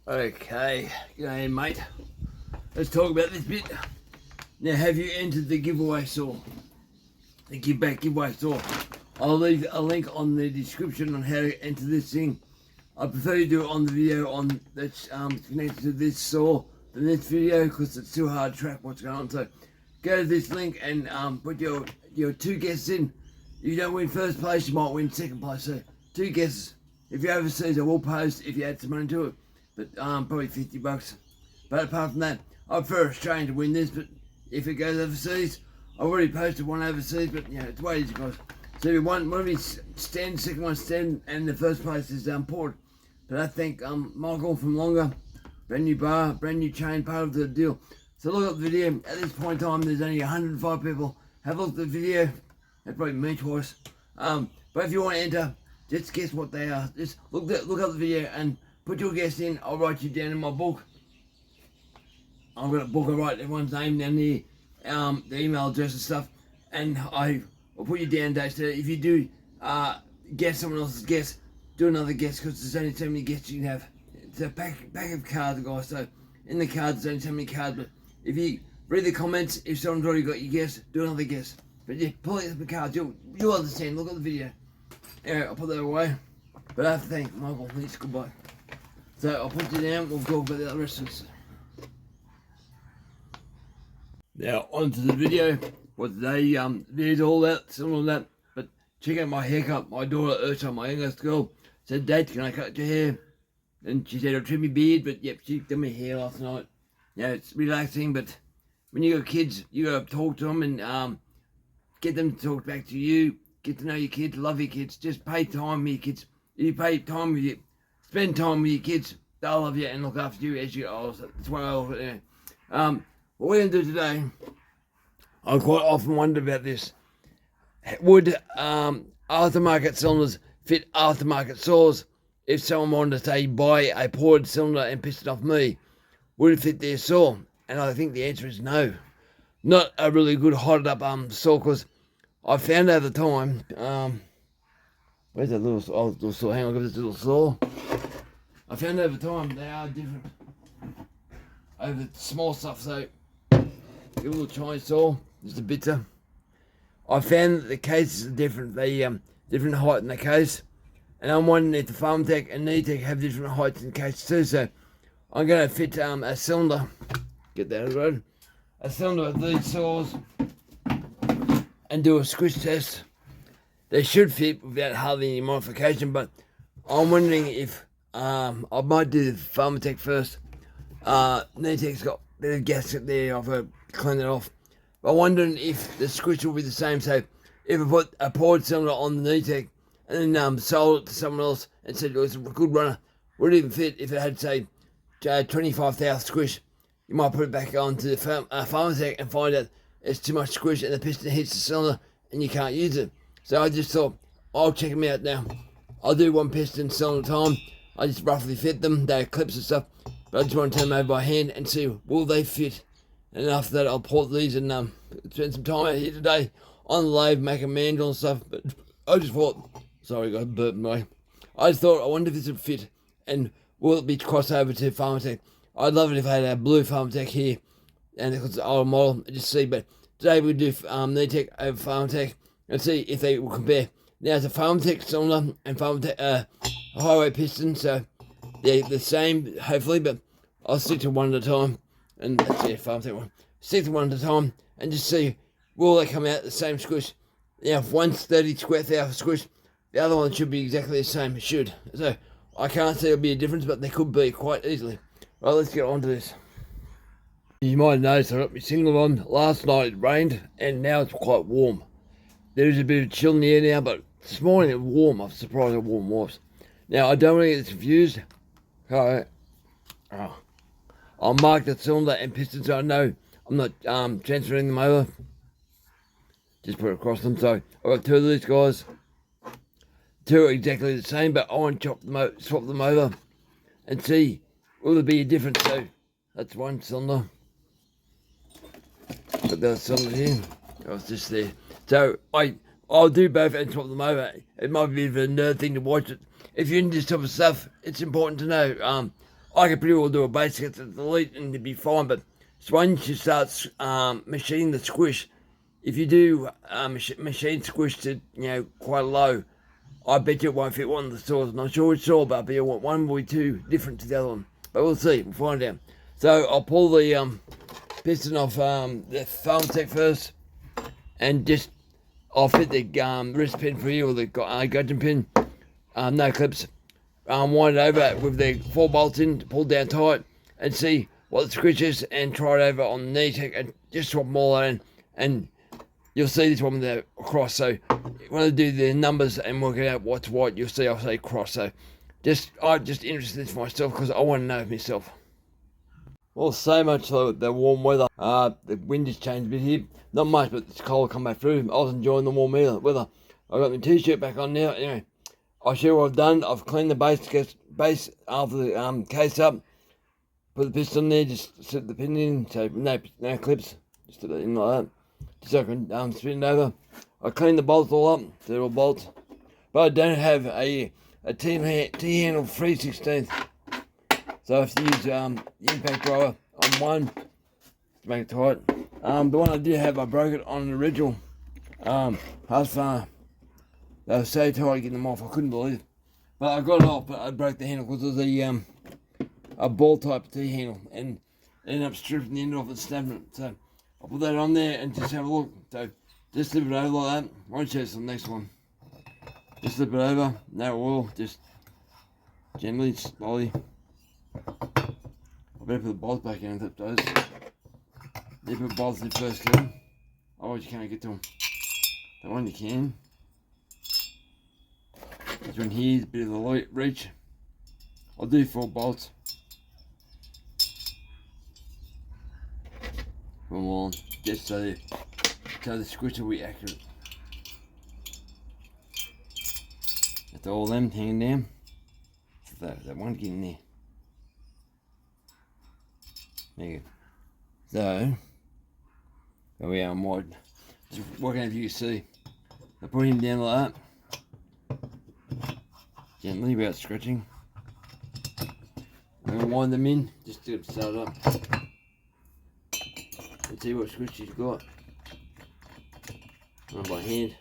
Okay, g'day mate. Let's talk about this bit. Now, have you entered the giveaway saw? The give back giveaway saw. I'll leave a link on the description on how to enter this thing. I prefer you do it on the video on that's connected to this saw than this video because it's too hard to track what's going on. So go to this link and put your two guesses in. If you don't win first place, you might win second place. So two guesses. If you're overseas, I will post if you add some money to it. But probably $50. But apart from that, I prefer Australian to win this, but if it goes overseas, I've already posted one overseas, but you know, it's way easy, guys. So one of you stand, second one stand, and the first place is Port. But I think Michael from Longer, brand new bar, brand new chain, part of the deal. So look at the video. At this point in time, there's only 105 people. Have a look at the video. That's probably me twice. But if you want to enter, just guess what they are. Just look up the video and put your guess in. I'll write you down in my book. I've got a book. I write everyone's name down there, the email address and stuff, and I'll put you down dates. So if you do guess someone else's guess, do another guess because there's only so many guesses you can have. It's a pack of cards, guys. So in the cards, there's only so many cards. But if you read the comments, if someone's already got your guess, do another guess. But yeah, pull out the cards. You'll understand. Look at the video. Anyway, I'll put that away. But I have to thank Michael. Please, goodbye. So I'll put you down. We'll talk about the rest of this. Now onto the video. What today there's all that, some of that. But check out my haircut. My daughter Ursula, my youngest girl, said, "Dad, can I cut your hair?" And she said, "I'll trim your beard." But yep, she did my hair last night. Yeah, it's relaxing. But when you got kids, you gotta talk to them and get them to talk back to you. Get to know your kids, love your kids. Just pay time with your kids. If you pay time with you, spend time with your kids, they'll love you and look after you as you get older. That's why I love it. Anyway. What we're going to do today, I quite often wonder about this. Would aftermarket cylinders fit aftermarket saws? If someone wanted to say buy a ported cylinder and piss it off me, would it fit their saw? And I think the answer is no. Not a really good hotted up saw, because I found over time, where's that little saw? Hang on, I'll give this little saw. I found over time they are different over small stuff. So give a little Chinese saw, just a bitter. I found that the cases are different. They different height in the case, and I'm wondering if the Farmertec and Neo-tec have different heights in the case too. So I'm going to fit a cylinder. Get that out of the road. A cylinder of these saws and do a squish test. They should fit without hardly any modification, but I'm wondering if I might do the Farmertec first. Neo-tec's got a bit of gasket there. I've got to clean it off. But I'm wondering if the squish will be the same. So if I put a ported cylinder on the Neo-tec and then sold it to someone else and said, "Oh, it's a good runner," would it even fit if it had, say, 25,000 squish? You might put it back on to the Farmertec and find out it's too much squish and the piston hits the cylinder and you can't use it. So I just thought, I'll check them out now. I'll do one piston cylinder at a time. I just roughly fit them. They're clips and stuff. But I just want to turn them over by hand and see, will they fit? And after that, I'll port these and spend some time out here today on the lathe, making mandrel and stuff. But I just thought, sorry guys, burping away. I just thought, I wonder if this would fit and will it be crossover to Farmertec? I'd love it if I had a blue Farmertec here and it's an old model, just see. But today we'll do Neo-tec over Farmertec and see if they will compare. Now it's a Farmertec cylinder and Farmertec highway piston, so they're the same hopefully, but I'll stick to one at a time. And that's it, Farmertec one. Stick to one at a time and just see, will they come out the same squish? Now if one's 30 square thousand squish, the other one should be exactly the same. It should. So I can't see there'll be a difference, but there could be quite easily. Right, let's get on to this. You might notice I got my single on. Last night it rained and now it's quite warm. There is a bit of chill in the air now, but this morning it was warm. I'm surprised how warm it was. Now I don't want to get confused. Alright. I'll mark the cylinder and piston so I know I'm not transferring them over. Just put it across them. So I've got two of these guys. Two are exactly the same, but I want to swap them over and see, will there be a difference? So that's one cylinder. Put that cylinder in. Oh, it's just there. So I'll do both and swap them over. It might be a bit of a nerd thing to watch it. If you're into this type of stuff, it's important to know. I could pretty well do a basic to delete and it'd be fine, but once you start machining the squish, if you do machine squish to, quite low, I bet you it won't fit one of the saws. I'm not sure which saw, but I bet you one will be too different to the other one. But we'll see, we'll find out. So I'll pull the piston off the Farmertec first, and just I'll fit the wrist pin for you, or the gudgeon pin, no clips. Wind it over with the 4 bolts in, pull down tight, and see what the squish is, and try it over on the Neo-tec, and just swap them all in, and you'll see this one with the cross. So when I do the numbers and work it out what's what, you'll see I'll say cross. So I'm just interested in this myself because I want to know myself. Well, so much for the warm weather. The wind has changed a bit here. Not much, but it's cold come back through. I was enjoying the warm weather. I've got my t-shirt back on now. Anyway, I'll show you what I've done. I've cleaned the base after the case up. Put the piston there, just slip the pin in, so no clips. Just slip it in like that. Just so I can spin it over. I cleaned the bolts all up, they're all bolts. But I don't have a T-handle 3/16. So I have to use the impact driver on one to make it tight. The one I did have, I broke it on an original Husqvarna. They were so tight getting them off, I couldn't believe it. But I got it off, but I broke the handle because it was a ball type T-handle, and ended up stripping the end off and snapping it. So I'll put that on there and just have a look. So just slip it over like that. I won't show you some next one. Just slip it over, no oil, just gently, slowly. I better put the bolts back in and flip those. You put bolts in first, too. Otherwise you can't get to them. That one you can. This one here is a bit of a light reach. I'll do 4 bolts. Put them all on, just so the squish will be accurate. That's all them hanging down. So that one get in there. There you go. So, there we are, mod. Just working out if you can see. I put him down like that. Gently, without scratching. I'm going to wind them in, just to start it up. And see what squish you've got. Run by hand.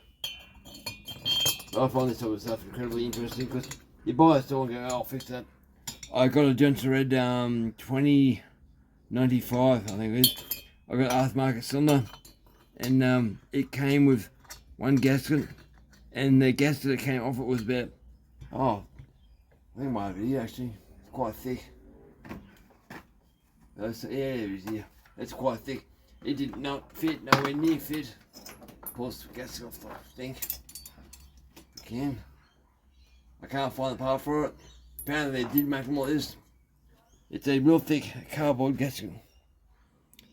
I find this type of stuff incredibly interesting because you buy a store and go, oh, I'll fix that. I got a Johnson Red 2095, I think it is. I got an aftermarket cylinder, and it came with one gasket, and the gasket that came off it was about, I think it might have been here actually. It's quite thick. Yeah, there it is here. It's quite thick. It did not fit, nowhere near fit. Pull the gasket off the thing. If you can. I can't find the part for it. Apparently they did make them like this. It's a real thick cardboard gasket.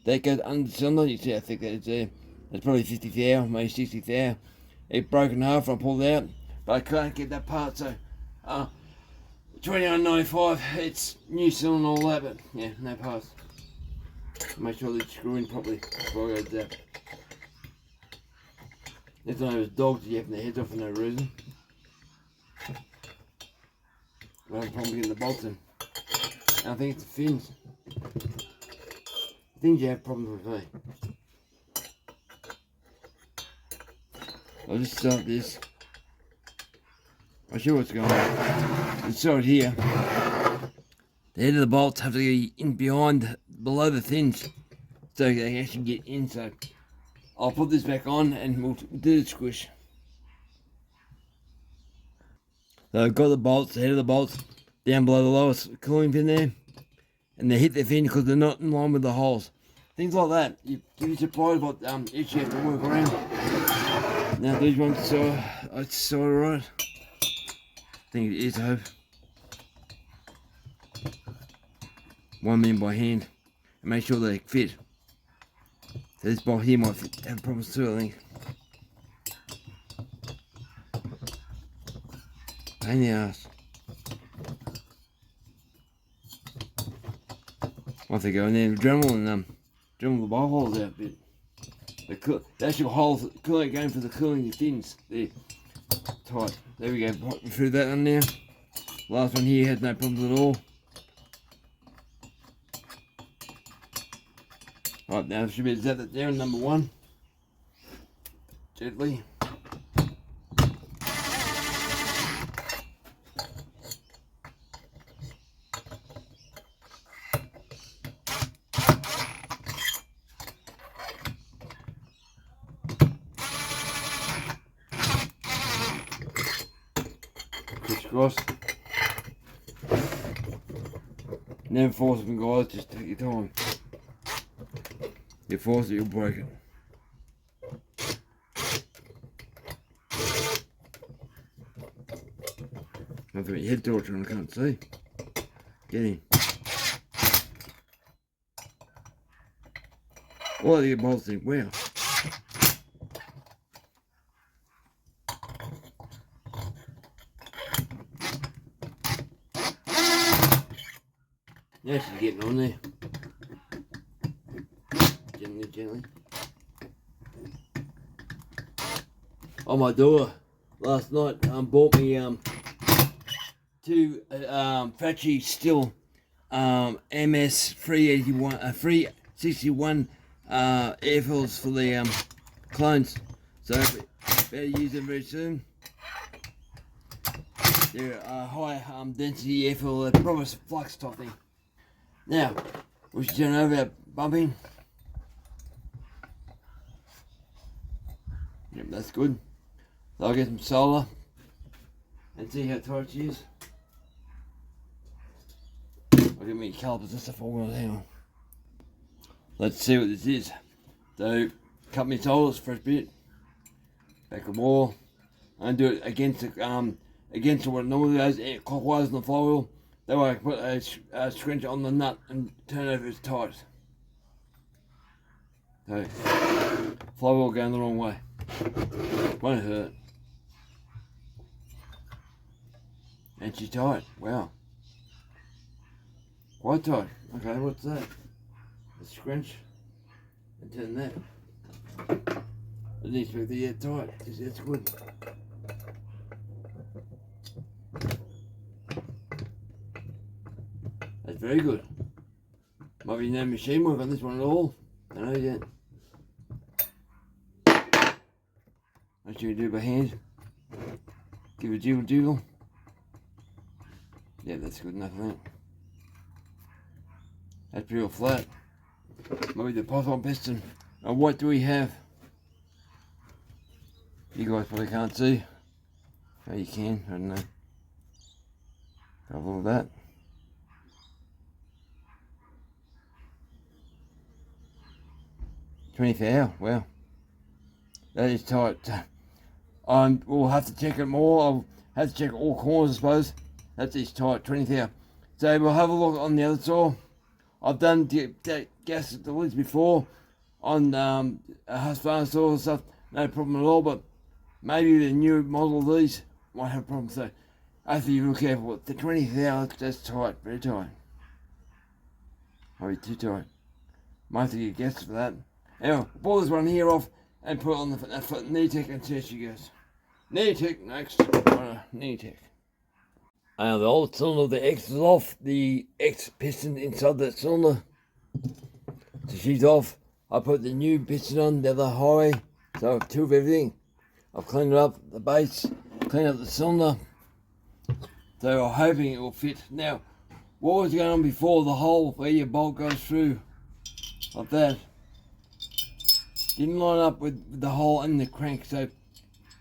That goes under the cylinder. You see how thick that is there. It's probably 50 thou, maybe 60 thou. It broke in half and I pulled it out. But I can't get that part, so 29.95. It's new cylinder and all that, but yeah, no parts. Make sure they screw in properly before I go to that. If one of those dogs you have their heads off for no reason. I have a problem getting the bolts in. And I think it's the fins. Things you have problems with, eh? I'll just start this. I'll show you what's going on. Let's start here. The head of the bolts have to be in behind, below the fins, so they can actually get in. So I'll put this back on and we'll do the squish. So I've got the bolts, the head of the bolts, down below the lowest cooling pin there, and they hit their fin because they're not in line with the holes. Things like that. You'd be surprised what each you have to work around. Now these ones it's sort of right. I think it is, I hope. One in by hand and make sure they fit. So this bolt here might have problems too, I think. Pain in the ass. I'll have to go in there and Dremel the ball holes out a bit. The actual holes, cooling going for the cooling your fins. There, tight. There we go. Put through that one now. Last one here has no problems at all. Right, now should be set that down, number 1. Gently. Crisscross. Never force them, guys, just take your time. You force it, you'll break it. I've got your head torture and I can't see. Get in. Well, you both think, wow. Now she's getting on there. Gently, gently. Oh, my daughter last night bought me 2 factory still MS 381 361 air fills for the clones. So better use them very soon. They're high density air fill, proper flux type thing. Now we should turn over that bumping. Yep, that's good. So I'll get some solar and see how tight she is. I'll get me calipers and stuff all going down. Let's see what this is. So cut me solars first bit. Back the wall. And do it against what it normally goes clockwise on the flywheel. That way I can put a scrunch on the nut and turn it over as tight. So flywheel going the wrong way. Won't hurt. And she's tight. Wow. Quite tight. Okay, what's that? A scrunch. And turn that. I didn't expect to get tight. That's good. That's very good. Might be no machine work on this one at all. I don't know yet. What should we do by hand? Give it a jiggle jiggle. Yeah, that's good enough, I think. That's pretty flat. Maybe the python piston. And what do we have? You guys probably can't see. Oh, you can, I don't know. Have all that. $20,000, wow. That is tight. We'll have to check it more. I'll have to check all corners, I suppose. That is tight, $20,000. So we'll have a look on the other saw. I've done gas deliveries before on a Husqvarna saw and stuff. No problem at all, but maybe the new model of these might have problems. So I have to be real careful. The $20,000, that's tight, very tight. Might be too tight. Might have to get gas for that. Anyway, pull this one here off and put it on the Neo-tec and see how she goes. Neo-tec next. Neo-tec. The old cylinder, the X is off. The X piston inside that cylinder. So she's off. I put the new piston on the other highway. So I have 2 of everything. I've cleaned it up, the base, cleaned up the cylinder. So I'm hoping it will fit. Now, what was going on before? The hole where your bolt goes through, like that, didn't line up with the hole in the crank. So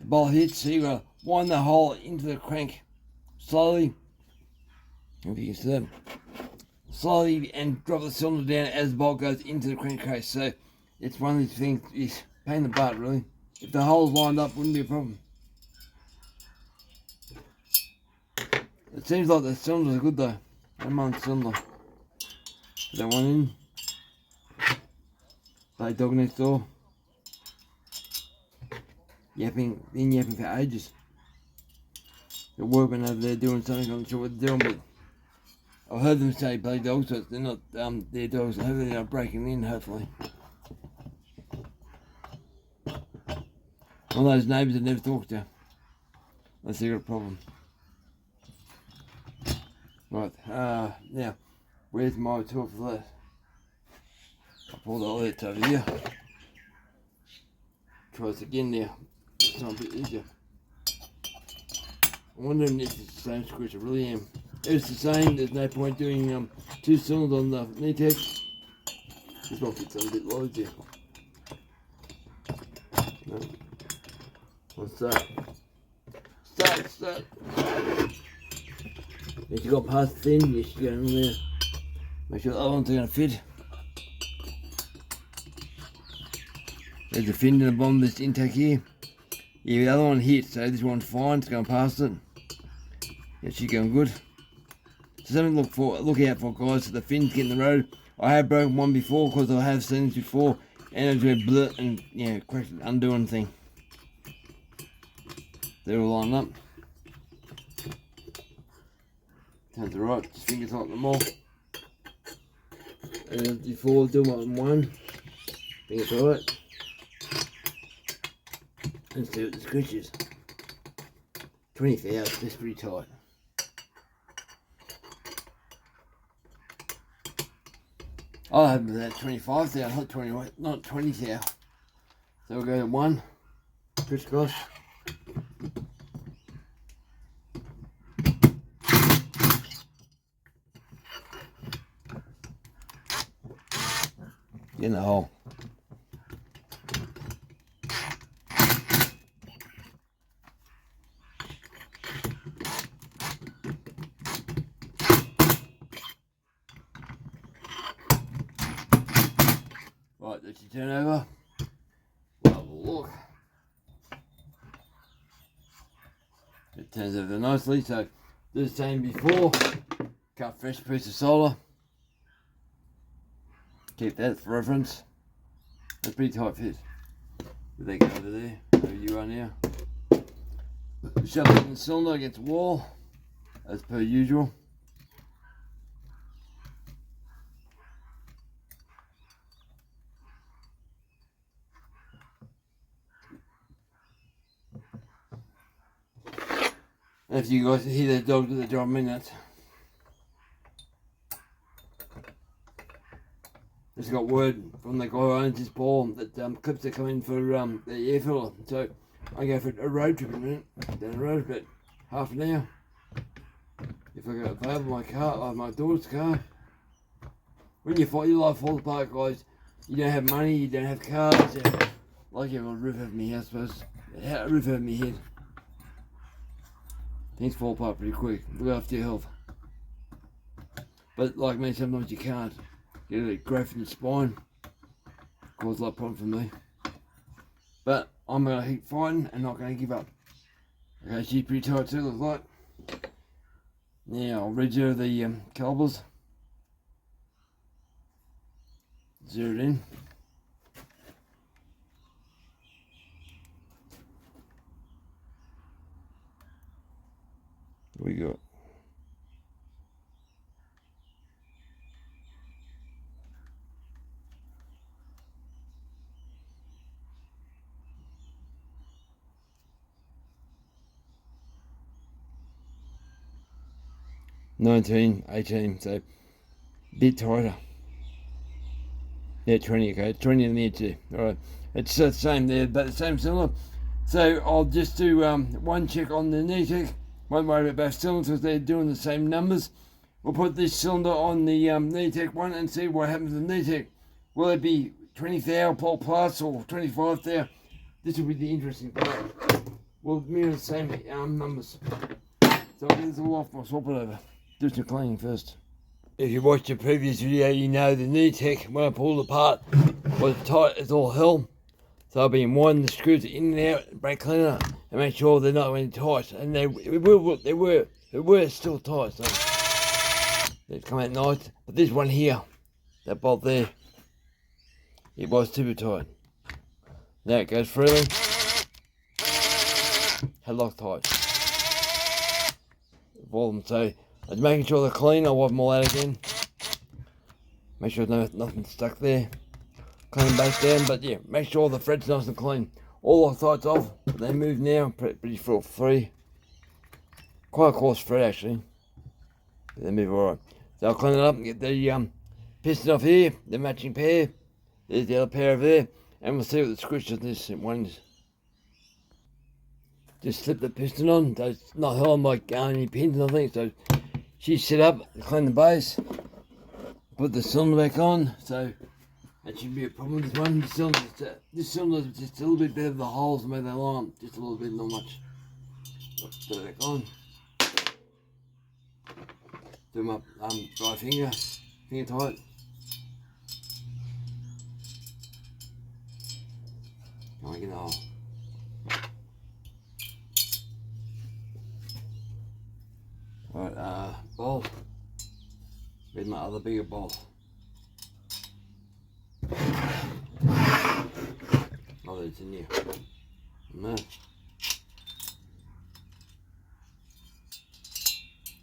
the bolt hits, so you gotta wind the hole into the crank slowly. If you can see that. Slowly, and drop the cylinder down as the bolt goes into the crankcase. So it's one of these things, it's a pain in the butt really. If the hole's lined up, wouldn't be a problem. It seems like the cylinders are good though. I'm on cylinder. Put that one in. Play dog next door. Been yapping for ages. The workmen over there doing something, I'm not sure what they're doing, but I've heard them say play dogs, so they're not their dogs. Hopefully they're not breaking in, hopefully. One of those neighbours that never talk to, unless they've got a problem. Right, now, where's my tool for that? I'll pull the outlet over here. Try this again now. It's not a bit easier. I'm wondering if it's the same squish. I really am. If it's the same, there's no point doing 2 cylinders on the Neo-tec. This one fits a bit loads here. No. What's that? Start. If you got past thin, you should go in there. Make sure the other ones are going to fit. There's a fin in the bottom of this intake here. Yeah, the other one hit, so this one's fine, it's going past it. Yeah, she's going good. So something to look out for, guys, so the fins get in the road. I have broken one before, because I have seen this before, and it was a blur and, yeah, cracked the undoing thing. They're all lined up. Sounds alright, just finger tighten them all. And before do one, finger tight. And see what the squish is. 20,000, that's pretty tight. I'll have that 25,000, not 20,000. So we'll go to 1, crisscross. Get in the hole. Right, that's your turn over. We'll have a look. It turns over nicely, so do the same before. Cut fresh piece of solder. Keep that for reference. That's pretty tight fit. But they go over there, over you are now. Shove it in the cylinder against the wall, as per usual. If you guys hear the dog do the job minutes. Just got word from the guy who owns this ball that clips are coming for the air filler. So I go for a road trip in a minute, down the road about half an hour. If I go available my car, my daughter's car. When you fight, your life falls apart, guys. You don't have money, you don't have cars. Like you have a roof over my house, I suppose. A roof over my head. Things fall apart pretty quick. Look after your health. But like me, sometimes you can't. Get a graft in your spine. Cause a lot of problem for me. But I'm going to keep fighting and not going to give up. Okay, she's pretty tight too, looks like. Now I'll re-zero the calipers. Zero it in. What we got? $19, $18, so a bit tighter. Yeah, 20, okay, 20 in there too. Alright, it's the same there, but the same cylinder. So I'll just do one check on the Neo-tec. Won't worry about both cylinders because they're doing the same numbers. We'll put this cylinder on the Neo-tec one and see what happens with the Neo-tec. Will it be 20,000 plus or 25,000? This will be the interesting part. We'll mirror the same numbers. So I'll get this all off, I'll swap it over. Do some cleaning first. If you watched the previous video, you know the Neo-tec, when I pulled it apart, was tight as all hell. So I've been winding the screws in and out, brake cleaner, and make sure they're not really tight. And they were still tight, so they've come out nice. But this one here, that bolt there, it was super tight. Now it goes freely. Had Loctite. All of them, so I was making sure they're clean. I'll wipe them all out again. Make sure there's nothing stuck there. Clean them back down, but yeah, make sure the thread's nice and clean. All Loctite's off. They move now, pretty free. Quite a coarse thread actually. But they move alright. So I'll clean it up and get the piston off here, the matching pair. There's the other pair over there. And we'll see what the squish on this one is. Just slip the piston on. So it's not held like any pins or anything. So she's set up, clean the base, put the cylinder back on. So that shouldn't be a problem with this one. This cylinder is just a little bit better than the holes where they line. Just a little bit, not much. Put it back on. Do them up, dry finger tight. Can't get the hole. Right, bolt. Where's my other bigger bolt? Oh, it's in here. No.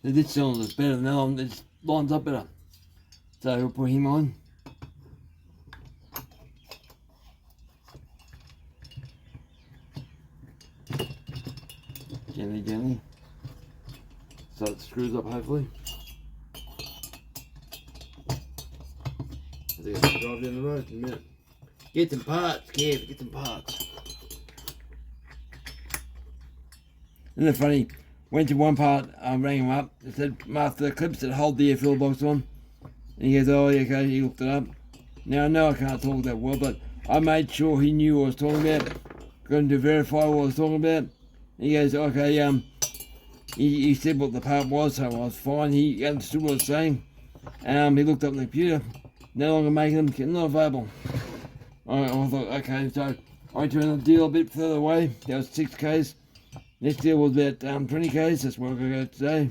This cylinder's better than that one. It lines up better. So we'll put him on. Gently, gently. So it screws up hopefully. I think I can drive down the road in a minute. Get some parts, Kev, get some parts. Isn't it funny? Went to one part, rang him up, I said, after the clips that hold the air fill box on. And he goes, oh yeah, okay, he looked it up. Now I know I can't talk that well, but I made sure he knew what I was talking about. Got him to verify what I was talking about. And he goes, okay, he said what the part was, so I was fine. He understood what I was saying. He looked up on the computer, no longer making them, not available. I thought, okay, so I went to another deal a bit further away. That was 6 Ks. Next deal was about 20 Ks. That's where I'm going to go today.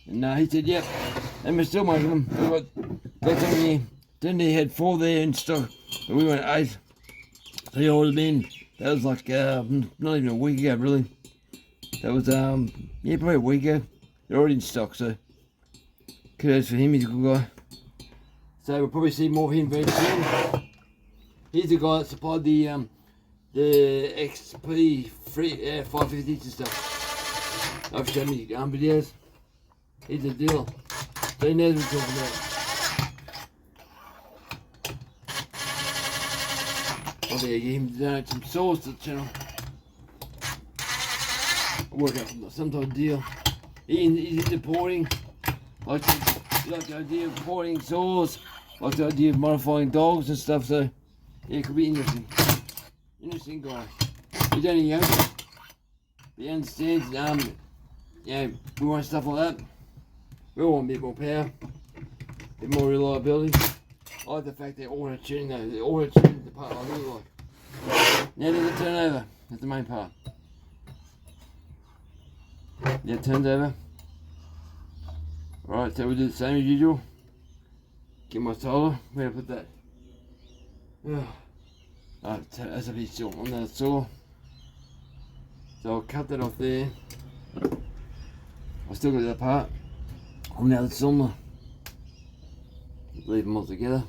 And he said, yep, and we're still making them. Got some here. Then they had 4 there in stock, but we went 8. So he ordered in. That was like not even a week ago, really. That was yeah, probably a week ago. They're already in stock, so kudos for him. He's a good guy. So we'll probably see more of him very soon. He's the guy that supplied the XP 550 and stuff. I've shown me videos. He's a dealer. So he knows what we're talking about. I'll be get him to donate some sauce to the channel. I'll work out some type of deal. He's into porting. Like the idea of porting saws. Like the idea of modifying dogs and stuff. So yeah, it could be interesting. Interesting guy. He's only young. He understands, we want stuff like that. We all want a bit more power, a bit more reliability. I like the fact they're auto-tuning though. They're auto-tuning the part I really like. Now there's a turnover. That's the main part. Yeah, it turns over. Alright, so we do the same as usual. Get my solar. Where do I put that? That's a bit still on that saw. So I'll cut that off there. I've still got that part on the other cylinder. Leave them all together.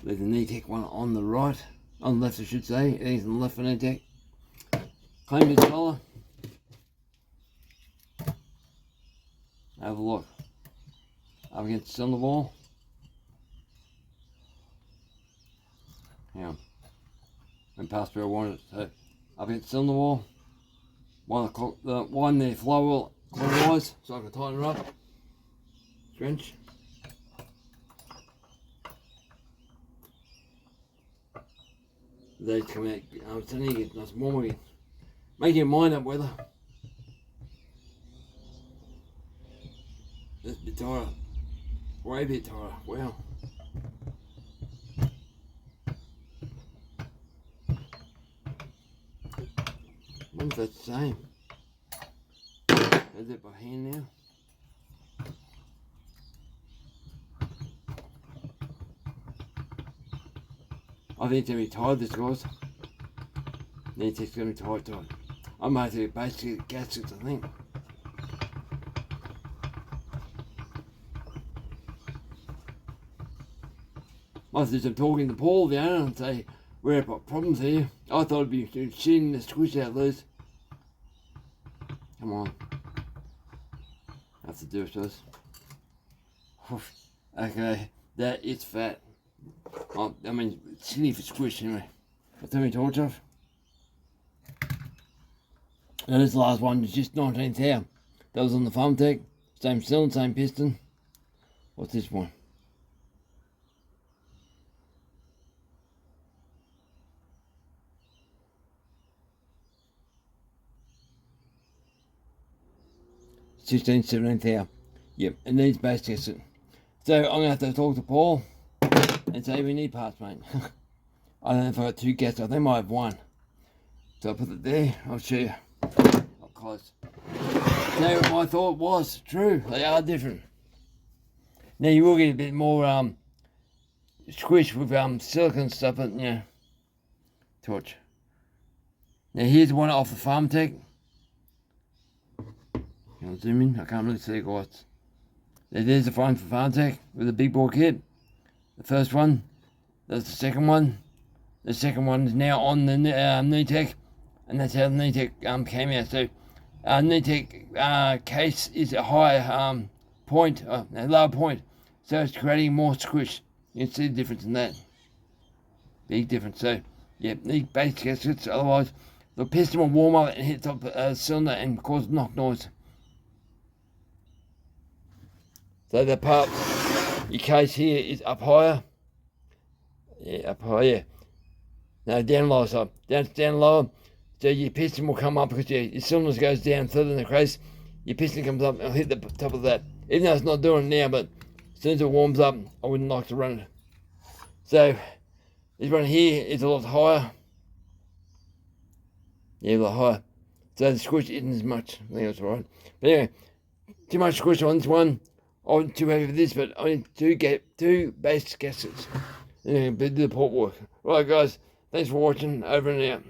Leave the Neo-tec one on the right, on the left I should say. Everything's on the left for Neo-tec. Clean the solar. Have a look. Up against the cylinder wall. Yeah. Went past where I wanted it. So up against the cylinder wall. Wind the flywheel clockwise so I can tighten her up. Wrench. They come out. I'm telling you, get nice and warm again. Make your mind up, weather. That's a bit tighter. Way a bit tighter. Wow. I wonder if that's the same. Is it by hand now? I think it's going to be tight, this guys. Neo-tec's going to be tight. I might have to basically get gaskets, I think. I have to do some talking to Paul, the owner, and say, we're got problems here. I thought it'd be shooting the squish out loose. Come on. I have to do it, guys. Okay. that is fat. Oh, I mean, silly for squish anyway. I'll turn my torch off. And this last one is just 19th hour. That was on the Farmertec. Same cylinder, same piston. What's this one? '16, 17th hour. Yep, it needs base testing. So I'm gonna have to talk to Paul and say we need parts, mate. I don't know if I got 2 gaskets. I think I might have 1. So I'll put it there. I'll show you up close. So my thought was true. They are different. Now you will get a bit more squish with silicone stuff, but yeah. Torch. Now here's one off the Farmertec. I'll zoom in. I can't really see it, guys. There's the front for Farmertec with the big bore kit. The first one. That's the second one. The second one is now on the Neo-tec, and that's how the Neo-tec came out. So Neo-tec case is a higher point, a lower point, so it's creating more squish. You can see the difference in that. Big difference. So yeah, need base gaskets, otherwise the piston will warm up and hit the top cylinder and cause knock noise. So the part, your case here is up higher. Yeah, up higher. Yeah. No, down lower side. Down lower. So your piston will come up because your cylinder goes down further in the case. Your piston comes up and it'll hit the top of that. Even though it's not doing it now, but as soon as it warms up, I wouldn't like to run it. So this one here is a lot higher. Yeah, a lot higher. So the squish isn't as much. I think that's right. But anyway, too much squish on this one. I wasn't too happy with this, but I need to get 2 base gaskets. And do the port work. Right, guys. Thanks for watching. Over and out.